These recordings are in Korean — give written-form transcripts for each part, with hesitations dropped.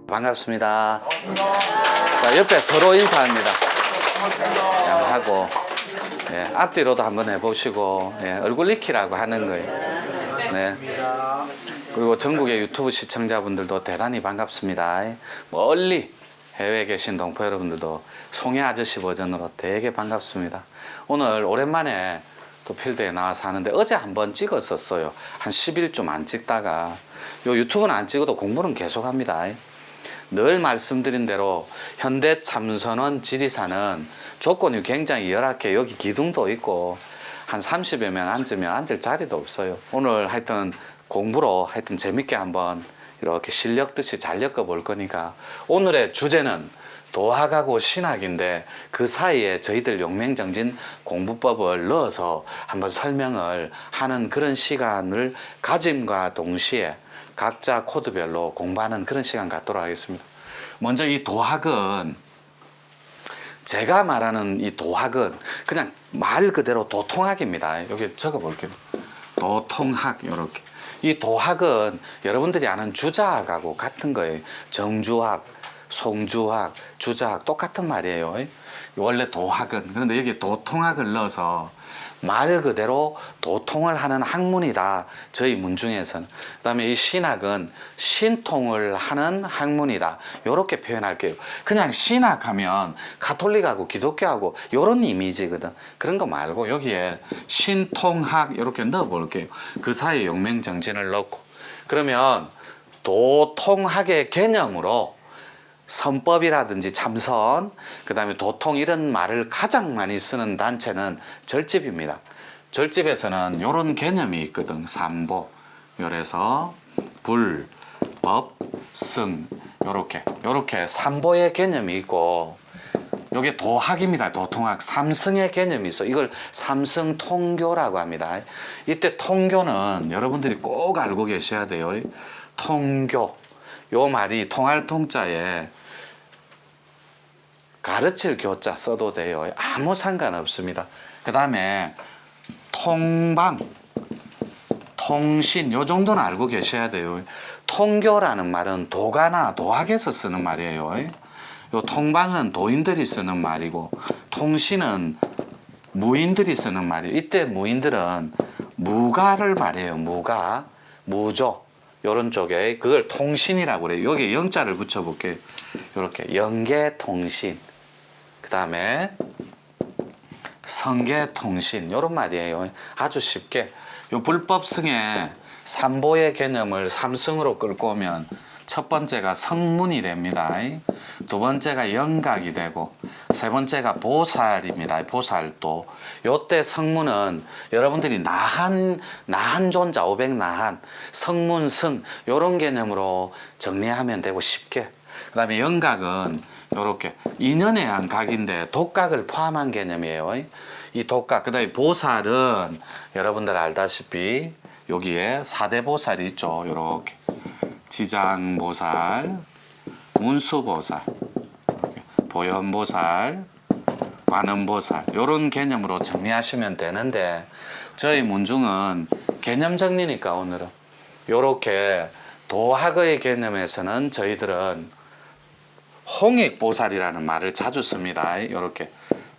반갑습니다. 자, 옆에 서로 인사합니다. 하고, 예, 앞뒤로도 한번 해보시고, 예, 얼굴 익히라고 하는 거예요. 네. 그리고 전국의 유튜브 시청자분들도 대단히 반갑습니다. 멀리 해외에 계신 동포 여러분들도 송혜 아저씨 버전으로 되게 반갑습니다. 오늘 오랜만에 또 필드에 나와서 하는데 어제 한번 찍었었어요. 한 10일쯤 안 찍다가 요 유튜브는 안 찍어도 공부는 계속 합니다. 늘 말씀드린 대로 현대참선원 지리산은 조건이 굉장히 열악해. 여기 기둥도 있고 한 30여 명 앉으면 앉을 자리도 없어요. 오늘 하여튼 공부로 하여튼 재밌게 한번 이렇게 실력듯이 잘 엮어볼 거니까 오늘의 주제는 도학하고 신학인데 그 사이에 저희들 용맹정진 공부법을 넣어서 한번 설명을 하는 그런 시간을 가짐과 동시에 각자 코드별로 공부하는 그런 시간 갖도록 하겠습니다. 먼저 이 도학은 제가 말하는 이 도학은 그냥 말 그대로 도통학입니다. 여기 적어 볼게요. 도통학 이렇게. 이 도학은 여러분들이 아는 주자학하고 같은 거예요. 정주학, 송주학, 주자학 똑같은 말이에요. 원래 도학은. 그런데 여기 도통학을 넣어서 말 그대로 도통을 하는 학문이다. 저희 문중에서는. 그 다음에 이 신학은 신통을 하는 학문이다. 이렇게 표현할게요. 그냥 신학하면 가톨릭하고 기독교하고 이런 이미지거든. 그런 거 말고 여기에 신통학 이렇게 넣어볼게요. 그 사이에 용맹정진을 넣고. 그러면 도통학의 개념으로 선법이라든지 참선, 그 다음에 도통 이런 말을 가장 많이 쓰는 단체는 절집입니다. 절집에서는 이런 개념이 있거든. 삼보, 그래서 불, 법, 승 요렇게 삼보의 개념이 있고 요게 도학입니다. 도통학. 삼승의 개념이 있어. 이걸 삼승통교라고 합니다. 이때 통교는 여러분들이 꼭 알고 계셔야 돼요. 통교. 요 말이 통할 통자에 가르칠 교자 써도 돼요. 아무 상관없습니다. 그 다음에 통방, 통신 요 정도는 알고 계셔야 돼요. 통교라는 말은 도가나 도학에서 쓰는 말이에요. 요 통방은 도인들이 쓰는 말이고 통신은 무인들이 쓰는 말이에요. 이때 무인들은 무가를 말해요. 무가, 무조 요런 쪽에 그걸 통신이라고 그래요. 여기에 영자를 붙여볼게요. 이렇게 영계통신. 그 다음에 성계통신 요런 말이에요. 아주 쉽게 요 불법승의 삼보의 개념을 삼승으로 끌고 오면 첫 번째가 성문이 됩니다. 두 번째가 영각이 되고 세 번째가 보살입니다. 보살도. 요때 성문은 여러분들이 나한존자 500나한 성문승 요런 개념으로 정리하면 되고 쉽게. 그 다음에 영각은 요렇게 인연에 의한 각인데 독각을 포함한 개념이에요. 이 독각. 그 다음에 보살은 여러분들 알다시피 여기에 4대 보살이 있죠. 요렇게 지장보살, 문수보살, 보현보살, 관음보살 요런 개념으로 정리하시면 되는데 저희 문중은 개념 정리니까 오늘은 요렇게 도학의 개념에서는 저희들은 홍익보살이라는 말을 자주 씁니다. 요렇게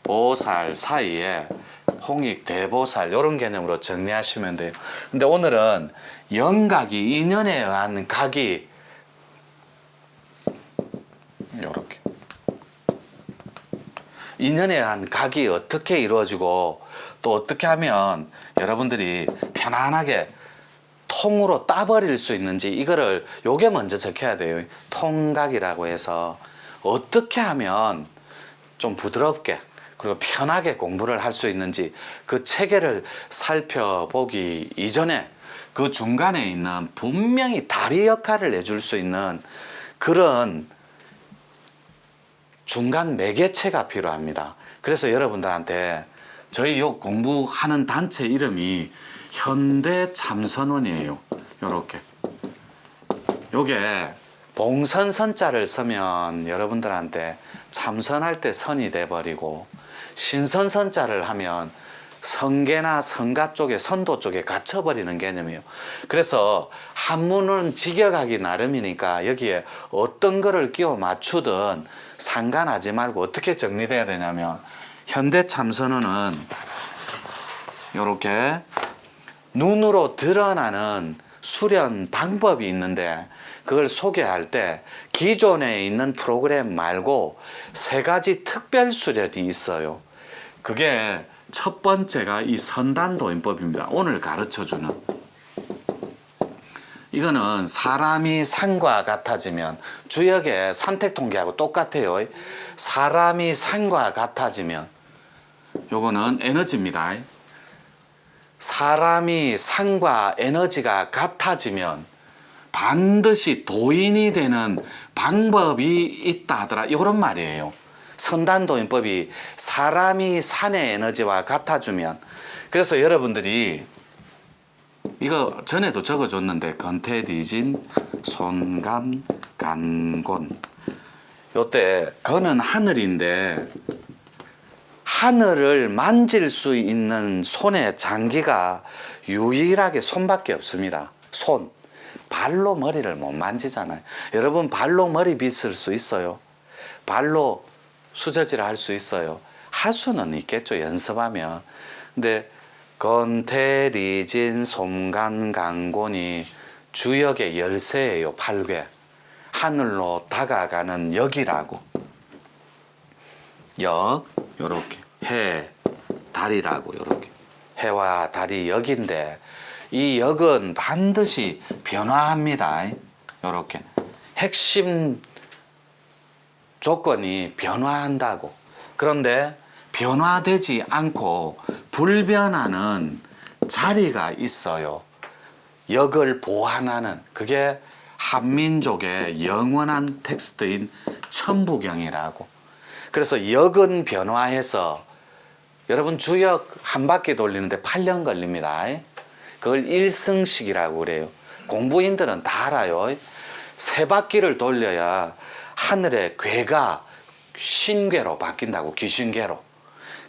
보살 사이에 홍익, 대보살 이런 개념으로 정리하시면 돼요. 근데 오늘은 영각이 인연에 의한 각이 요렇게 인연에 의한 각이 어떻게 이루어지고 또 어떻게 하면 여러분들이 편안하게 통으로 따버릴 수 있는지 이거를 요게 먼저 적혀야 돼요. 통각이라고 해서 어떻게 하면 좀 부드럽게 그리고 편하게 공부를 할 수 있는지 그 체계를 살펴보기 이전에 그 중간에 있는 분명히 다리 역할을 해줄 수 있는 그런 중간 매개체가 필요합니다. 그래서 여러분들한테 저희 요 공부하는 단체 이름이 현대참선원이에요. 요렇게 요게 봉선선자를 쓰면 여러분들한테 참선할 때 선이 돼버리고 신선선자를 하면 성계나 성가 쪽에 선도 쪽에 갇혀버리는 개념이에요. 그래서 한문은 직역하기 나름이니까 여기에 어떤 거를 끼워 맞추든 상관하지 말고 어떻게 정리돼야 되냐면 현대 참선어는 이렇게 눈으로 드러나는 수련 방법이 있는데 그걸 소개할 때 기존에 있는 프로그램 말고 3가지 특별 수련이 있어요. 그게 첫 번째가 이 선단도인법입니다. 오늘 가르쳐주는 이거는 사람이 산과 같아지면 주역의 산택통계하고 똑같아요. 사람이 산과 같아지면 요거는 에너지입니다. 사람이 산과 에너지가 같아지면 반드시 도인이 되는 방법이 있다 하더라. 이런 말이에요. 선단도인법이 사람이 산의 에너지와 같아주면, 그래서 여러분들이 이거 전에도 적어줬는데 건태리진 손감 간곤, 요때 건은 하늘인데 하늘을 만질 수 있는 손의 장기가 유일하게 손밖에 없습니다. 손. 발로 머리를 못 만지잖아요. 여러분 발로 머리 빗을 수 있어요? 발로 수저질 할 수 있어요? 할 수는 있겠죠, 연습하면. 근데 건태리진 솜간강곤이 주역의 열쇠예요. 8궤. 하늘로 다가가는 역이라고. 역, 요렇게 해, 달이라고, 요렇게 해와 달이 역인데 이 역은 반드시 변화합니다. 요렇게 핵심 조건이 변화한다고. 그런데 변화되지 않고 불변하는 자리가 있어요. 역을 보완하는, 그게 한민족의 영원한 텍스트인 천부경이라고. 그래서 역은 변화해서 여러분 주역 한 바퀴 돌리는데 8년 걸립니다. 그걸 일승식이라고 그래요. 공부인들은 다 알아요. 3바퀴를 돌려야 하늘의 괴가 신괴로 바뀐다고, 귀신괴로.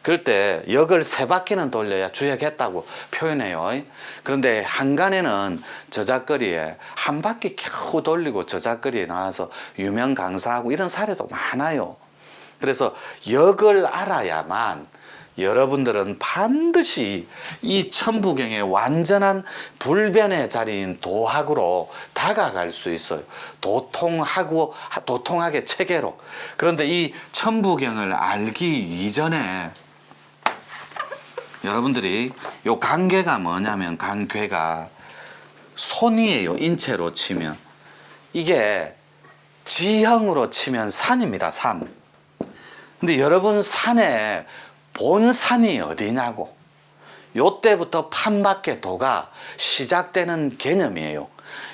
그럴 때 역을 3바퀴는 돌려야 주역했다고 표현해요. 그런데 한간에는 저작거리에 한 바퀴 겨우 돌리고 저작거리에 나와서 유명 강사하고 이런 사례도 많아요. 그래서 역을 알아야만 여러분들은 반드시 이 천부경의 완전한 불변의 자리인 도학으로 다가갈 수 있어요. 도통하게 체계로. 그런데 이 천부경을 알기 이전에 여러분들이 요 간괴가 뭐냐면, 간괴가 손이에요. 인체로 치면 이게 지형으로 치면 산입니다. 산. 근데 여러분 산에 본산이 어디냐고. 요때부터 판밖의 도가 시작되는 개념이에요.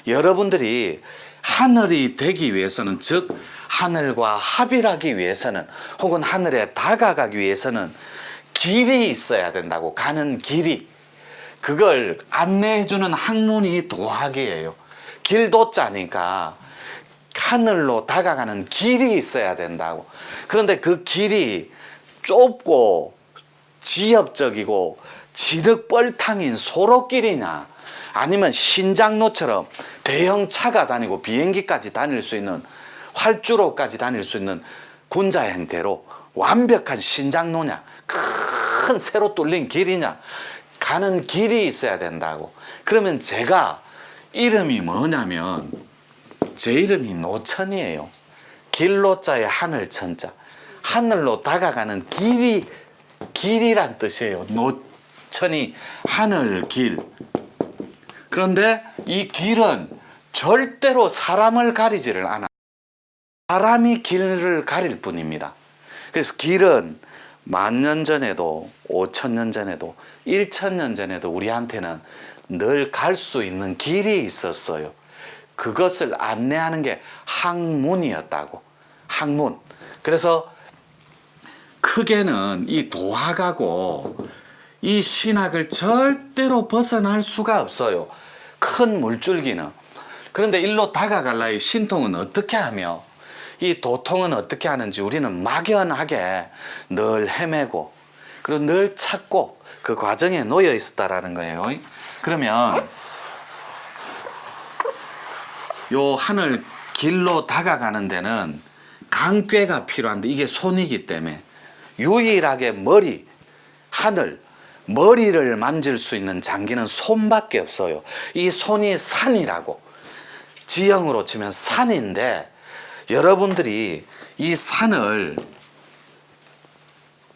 여러분들이 하늘이 되기 위해서는, 즉 하늘과 합일하기 위해서는, 혹은 하늘에 다가가기 위해서는 길이 있어야 된다고. 가는 길이. 그걸 안내해주는 학문이 도학이에요. 길도자니까 하늘로 다가가는 길이 있어야 된다고. 그런데 그 길이 좁고 지엽적이고 진흙벌탕인 소로길이냐, 아니면 신장로처럼 대형 차가 다니고 비행기까지 다닐 수 있는, 활주로까지 다닐 수 있는 군자 형태로 완벽한 신장로냐, 큰 새로 뚫린 길이냐, 가는 길이 있어야 된다고. 그러면 제가 이름이 뭐냐면, 제 이름이 노천이에요. 길로자의 하늘천자. 하늘로 다가가는 길이란 뜻이에요. 노천이 하늘길. 그런데 이 길은 절대로 사람을 가리지를 않아. 사람이 길을 가릴 뿐입니다. 그래서 길은 10,000년 전에도 5,000년 전에도 1,000년 전에도 우리한테는 늘 갈 수 있는 길이 있었어요. 그것을 안내하는 게 학문이었다고. 학문. 그래서 크게는 이 도학하고 이 신학을 절대로 벗어날 수가 없어요. 큰 물줄기는. 그런데 일로 다가갈라의 신통은 어떻게 하며 이 도통은 어떻게 하는지 우리는 막연하게 늘 헤매고, 그리고 늘 찾고, 그 과정에 놓여 있었다라는 거예요. 그러면 요 하늘 길로 다가가는 데는 강꾀가 필요한데 이게 손이기 때문에 유일하게 머리, 하늘, 머리를 만질 수 있는 장기는 손밖에 없어요. 이 손이 산이라고, 지형으로 치면 산인데, 여러분들이 이 산을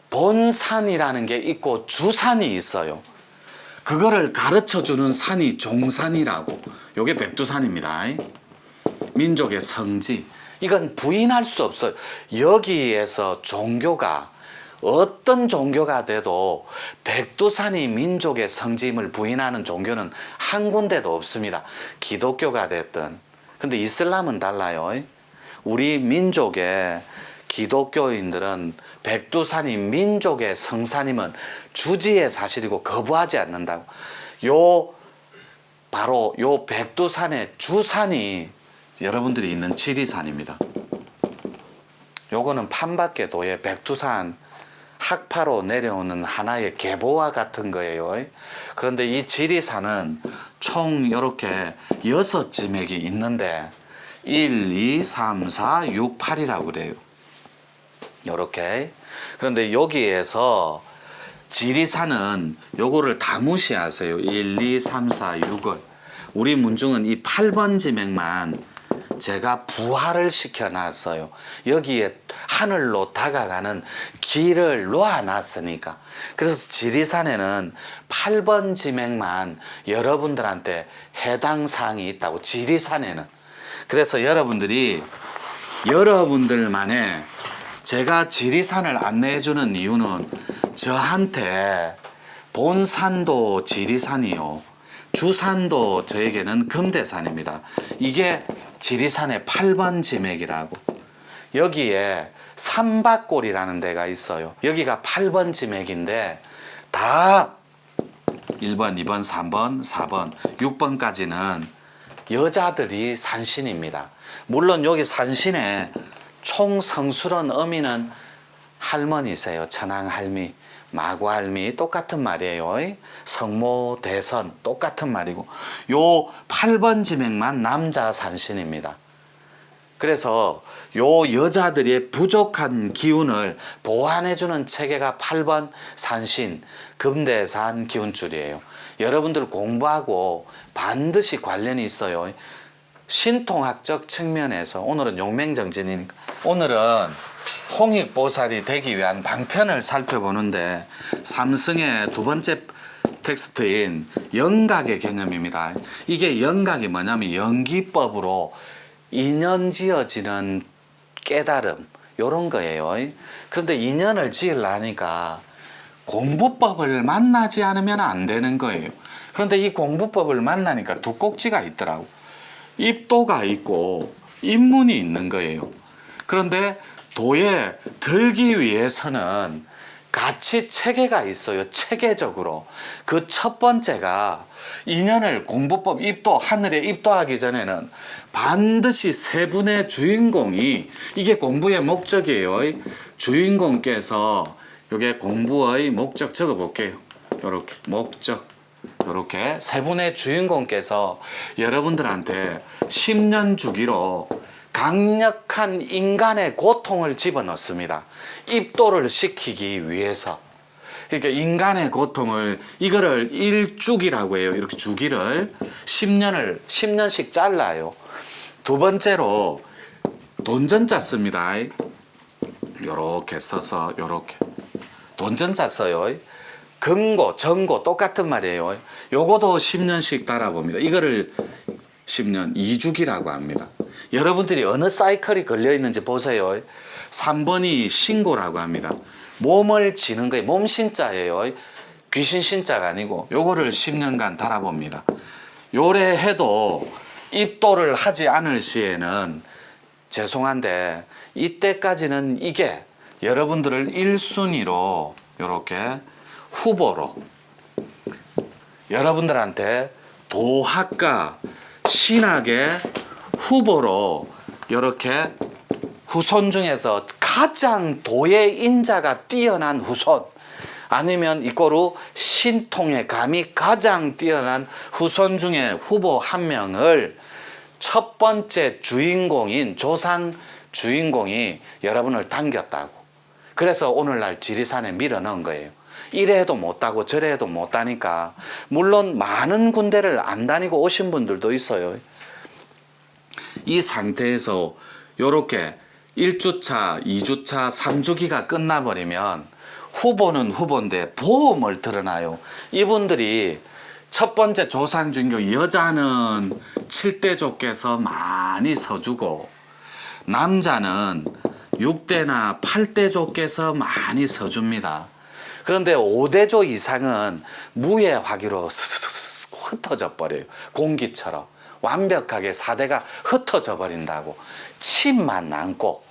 본산이라는 게 있고 주산이 있어요. 그거를 가르쳐 주는 산이 종산이라고. 요게 백두산입니다. 민족의 성지. 이건 부인할 수 없어요. 여기에서 종교가 어떤 종교가 돼도 백두산이 민족의 성지임을 부인하는 종교는 한 군데도 없습니다. 기독교가 됐든. 근데 이슬람은 달라요. 우리 민족의 기독교인들은 백두산이 민족의 성산임은 주지의 사실이고 거부하지 않는다고. 바로 요 백두산의 주산이 여러분들이 있는 지리산입니다. 요거는 판박계도의 백두산 학파로 내려오는 하나의 계보와 같은 거예요. 그런데 이 지리산은 총 이렇게 6지맥이 있는데 1, 2, 3, 4, 6, 8이라고 그래요. 요렇게. 그런데 여기에서 지리산은 요거를 다 무시하세요. 1, 2, 3, 4, 6을. 우리 문중은 이 8번 지맥만 제가 부활을 시켜놨어요. 여기에 하늘로 다가가는 길을 놓아놨으니까. 그래서 지리산에는 8번 지맥만 여러분들한테 해당 사항이 있다고. 지리산에는. 그래서 여러분들만의 제가 지리산을 안내해 주는 이유는 저한테 본산도 지리산이요, 주산도 저에게는 금대산입니다. 이게 지리산의 8번 지맥이라고. 여기에 삼박골이라는 데가 있어요. 여기가 8번 지맥인데 다 1번, 2번, 3번, 4번, 6번까지는 여자들이 산신입니다. 물론 여기 산신에 총 성수론 어미는 할머니세요. 천황할미, 마구할미 똑같은 말이에요. 성모, 대선 똑같은 말이고, 요 8번 지맥만 남자 산신입니다. 그래서 요 여자들의 부족한 기운을 보완해주는 체계가 8번 산신, 금대산 기운줄이에요. 여러분들 공부하고 반드시 관련이 있어요. 신통학적 측면에서. 오늘은 용맹정진이니까. 오늘은 통익보살이 되기 위한 방편을 살펴보는데, 삼승의 두 번째 텍스트인 영각의 개념입니다. 이게 영각이 뭐냐면 연기법으로 인연 지어지는 깨달음, 요런 거예요. 그런데 인연을 지으려니까 공부법을 만나지 않으면 안 되는 거예요. 그런데 이 공부법을 만나니까 두 꼭지가 있더라고. 입도가 있고 입문이 있는 거예요. 그런데 도에 들기 위해서는 같이 체계가 있어요. 체계적으로. 그 첫 번째가 인연을 공부법 입도, 하늘에 입도하기 전에는 반드시 세 분의 주인공이, 이게 공부의 목적이에요. 주인공께서, 요게 공부의 목적 적어 볼게요. 요렇게 목적, 요렇게 세 분의 주인공께서 여러분들한테 10년 주기로 강력한 인간의 고통을 집어넣습니다. 입도를 시키기 위해서. 그러니까 인간의 고통을, 이거를 일주기라고 해요. 이렇게 주기를 10년씩 잘라요. 두 번째로 돈전자 씁니다. 요렇게 써서 요렇게 돈전자 써요. 금고, 정고 똑같은 말이에요. 요거도 10년씩 달아봅니다. 이거를 10년 2주기라고 합니다. 여러분들이 어느 사이클이 걸려 있는지 보세요. 3번이 신고라고 합니다. 몸을 지는 거예요. 몸 신자예요. 귀신 신자가 아니고. 요거를 10년간 달아봅니다. 요래 해도 입도를 하지 않을 시에는 죄송한데 이때까지는 이게 여러분들을 1순위로 요렇게 후보로 여러분들한테 도학과 신학의 후보로 이렇게 후손 중에서 가장 도의 인자가 뛰어난 후손, 아니면 이꼬르 신통의 감이 가장 뛰어난 후손 중에 후보 한 명을 첫 번째 주인공인 조상 주인공이 여러분을 당겼다고. 그래서 오늘날 지리산에 밀어넣은 거예요. 이래 해도 못하고 저래 해도 못하니까. 물론 많은 군대를 안 다니고 오신 분들도 있어요. 이 상태에서 요렇게 1주차, 2주차, 3주기가 끝나버리면 후보는 후보인데 보험을 들어놔요. 이분들이 첫 번째 조상 주인공 여자는 7대조께서 많이 서주고 남자는 6대나 8대조께서 많이 서줍니다. 그런데 5대조 이상은 무의 화기로 흩어져 버려요. 공기처럼 완벽하게 4대가 흩어져 버린다고. 칩만 남고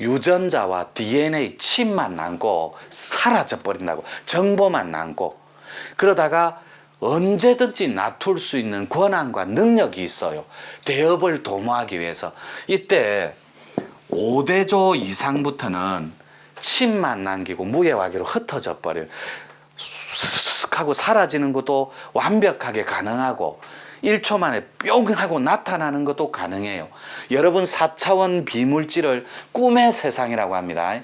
유전자와 DNA 칩만 남고 사라져 버린다고. 정보만 남고. 그러다가 언제든지 놔둘 수 있는 권한과 능력이 있어요. 대업을 도모하기 위해서. 이때 5대조 이상부터는 칩만 남기고 무예화기로 흩어져 버려요. 슥 하고 사라지는 것도 완벽하게 가능하고 1초 만에 뿅 하고 나타나는 것도 가능해요. 여러분 4차원 비물질을 꿈의 세상이라고 합니다.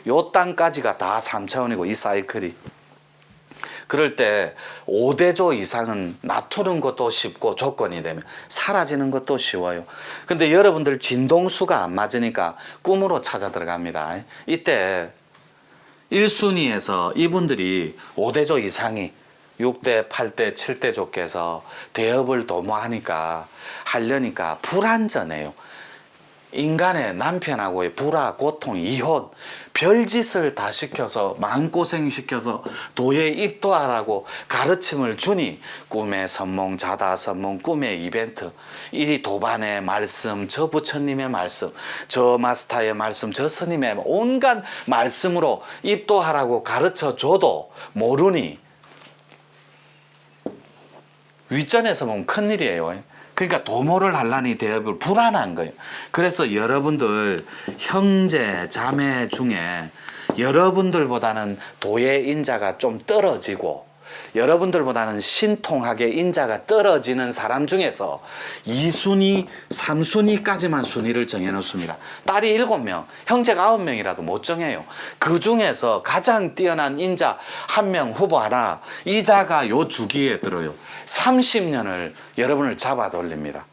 요 땅까지가 다 3차원이고 이 사이클이. 그럴 때 5대조 이상은 놔두는 것도 쉽고 조건이 되면 사라지는 것도 쉬워요. 근데 여러분들 진동수가 안 맞으니까 꿈으로 찾아 들어갑니다. 이때 1순위에서 이분들이 5대조 이상이 6대, 8대, 7대조께서 대업을 도모하니까 하려니까 불완전해요. 인간의 남편하고의 불화, 고통, 이혼, 별짓을 다 시켜서 마음고생 시켜서 도에 입도하라고 가르침을 주니 꿈의 선몽, 자다 선몽, 꿈의 이벤트, 이 도반의 말씀, 저 부처님의 말씀, 저 마스터의 말씀, 저 스님의 온갖 말씀으로 입도하라고 가르쳐줘도 모르니 윗전에서 보면 큰일이에요. 그러니까 도모를 하려니 대업을 불안한 거예요. 그래서 여러분들 형제 자매 중에 여러분들보다는 도의 인자가 좀 떨어지고 여러분들보다는 신통하게 인자가 떨어지는 사람 중에서 2순위, 3순위까지만 순위를 정해놓습니다. 딸이 7명, 형제가 9명이라도 못 정해요. 그 중에서 가장 뛰어난 인자 1명 후보 하나, 이자가 요 주기에 들어요. 30년을 여러분을 잡아 돌립니다.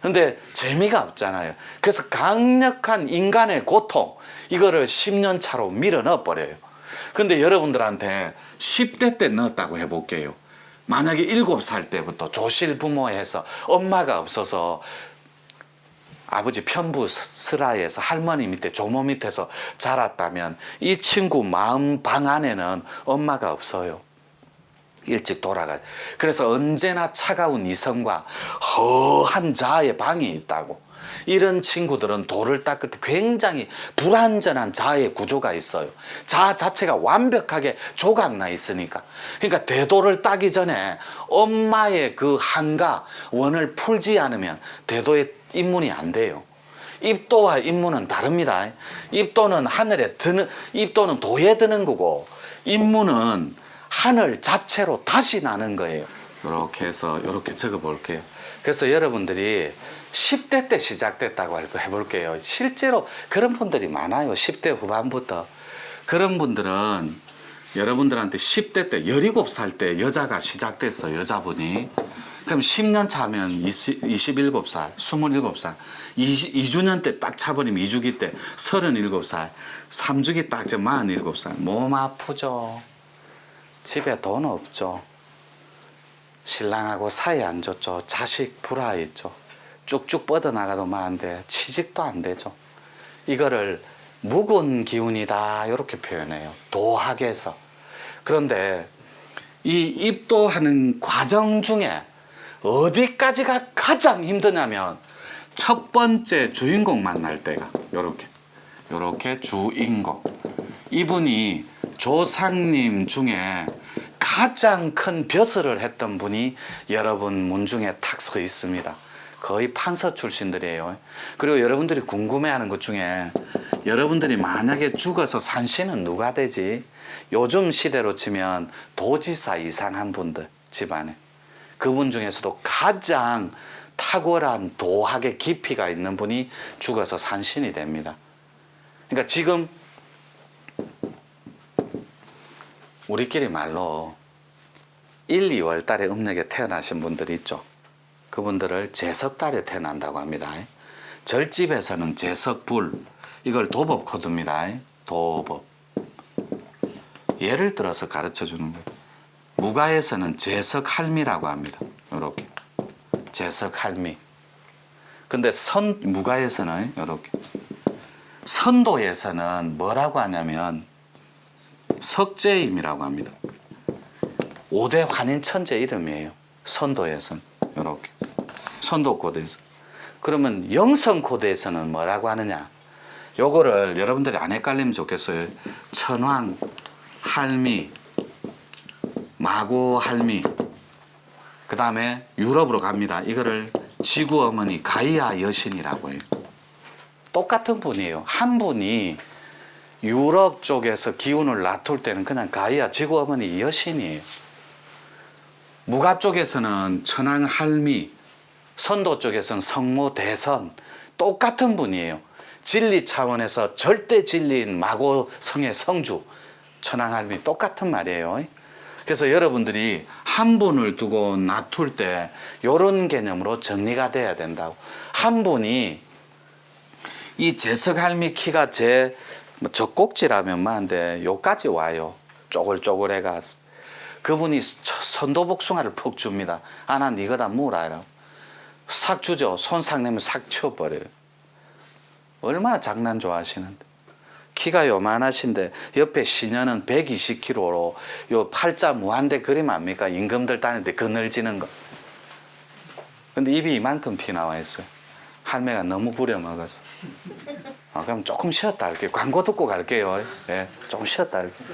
근데 재미가 없잖아요. 그래서 강력한 인간의 고통, 이거를 10년 차로 밀어 넣어 버려요. 근데 여러분들한테 10대 때 넣었다고 해볼게요. 만약에 7살 때부터 조실부모해서 엄마가 없어서 아버지 편부 슬하에서 할머니 밑에 조모 밑에서 자랐다면 이 친구 마음 방 안에는 엄마가 없어요. 일찍 돌아가요. 그래서 언제나 차가운 이성과 허한 자아의 방이 있다고. 이런 친구들은 돌을 닦을 때 굉장히 불완전한 자아의 구조가 있어요. 자아 자체가 완벽하게 조각나 있으니까. 그러니까 대도를 따기 전에 엄마의 그 한과 원을 풀지 않으면 대도의 입문이 안 돼요. 입도와 입문은 다릅니다. 입도는 하늘에 드는, 입도는 도에 드는 거고 입문은 하늘 자체로 다시 나는 거예요. 이렇게 해서 이렇게 적어 볼게요. 그래서 여러분들이 10대 때 시작됐다고 해볼게요. 실제로 그런 분들이 많아요. 10대 후반부터. 그런 분들은 여러분들한테 10대 때 17살 때 여자가 시작됐어. 여자분이. 그럼 10년 차면 27살, 27살, 2주년 때 딱 차버리면 2주기 때 37살, 3주기 딱 47살. 몸 아프죠. 집에 돈 없죠. 신랑하고 사이 안 좋죠. 자식 불화했죠. 쭉쭉 뻗어나가도 많은데 취직도 안 되죠. 이거를 묵은 기운이다 이렇게 표현해요. 도학에서. 그런데 이 입도하는 과정 중에 어디까지가 가장 힘드냐면 첫 번째 주인공 만날 때가 요렇게 주인공. 이분이 조상님 중에 가장 큰 벼슬을 했던 분이 여러분 문중에 탁 서 있습니다. 거의 판서 출신들이에요. 그리고 여러분들이 궁금해하는 것 중에 여러분들이 만약에 죽어서 산신은 누가 되지? 요즘 시대로 치면 도지사 이상한 분들 집안에 그분 중에서도 가장 탁월한 도학의 깊이가 있는 분이 죽어서 산신이 됩니다. 그러니까 지금 우리끼리 말로 1, 2월 달에 음력에 태어나신 분들이 있죠. 그분들을 제석달에 태어난다고 합니다. 절집에서는 제석불, 이걸 도법 코드입니다. 도법. 예를 들어서 가르쳐 주는 거예요. 무가에서는 제석할미라고 합니다. 이렇게 제석할미. 근데 무가에서는 이렇게, 선도에서는 뭐라고 하냐면 석재임이라고 합니다. 5대 환인천재 이름이에요. 선도에서는 이렇게, 선도 코드에서. 그러면 영성 코드에서는 뭐라고 하느냐? 요거를 여러분들이 안 헷갈리면 좋겠어요. 천황, 할미, 마고 할미. 그 다음에 유럽으로 갑니다. 이거를 지구 어머니 가이아 여신이라고 해요. 똑같은 분이에요. 한 분이 유럽 쪽에서 기운을 놔둘 때는 그냥 가이아 지구 어머니 여신이에요. 무가 쪽에서는 천황 할미, 선도 쪽에서는 성모 대선, 똑같은 분이에요. 진리 차원에서 절대 진리인 마고 성의 성주, 천황 할미 똑같은 말이에요. 그래서 여러분들이 한 분을 두고 놔둘 때 이런 개념으로 정리가 돼야 된다고. 한 분이 이 제석할미 키가 제 젖꼭지라면 만데 요까지 와요. 쪼글쪼글해가. 그분이 선도복숭아를 푹 줍니다. 아, 난 이거다 무라. 싹 주죠. 손 싹 내면 싹 치워버려요. 얼마나 장난 좋아하시는데. 키가 요만하신데 옆에 시녀는 120kg로 요 팔자 무한대 그림 압니까? 임금들 다니는데 그늘지는 거. 근데 입이 이만큼 티 나와 있어요. 할매가 너무 부려먹어서. 그럼 조금 쉬었다 할게요. 광고 듣고 갈게요. 예, 조금 쉬었다 할게요.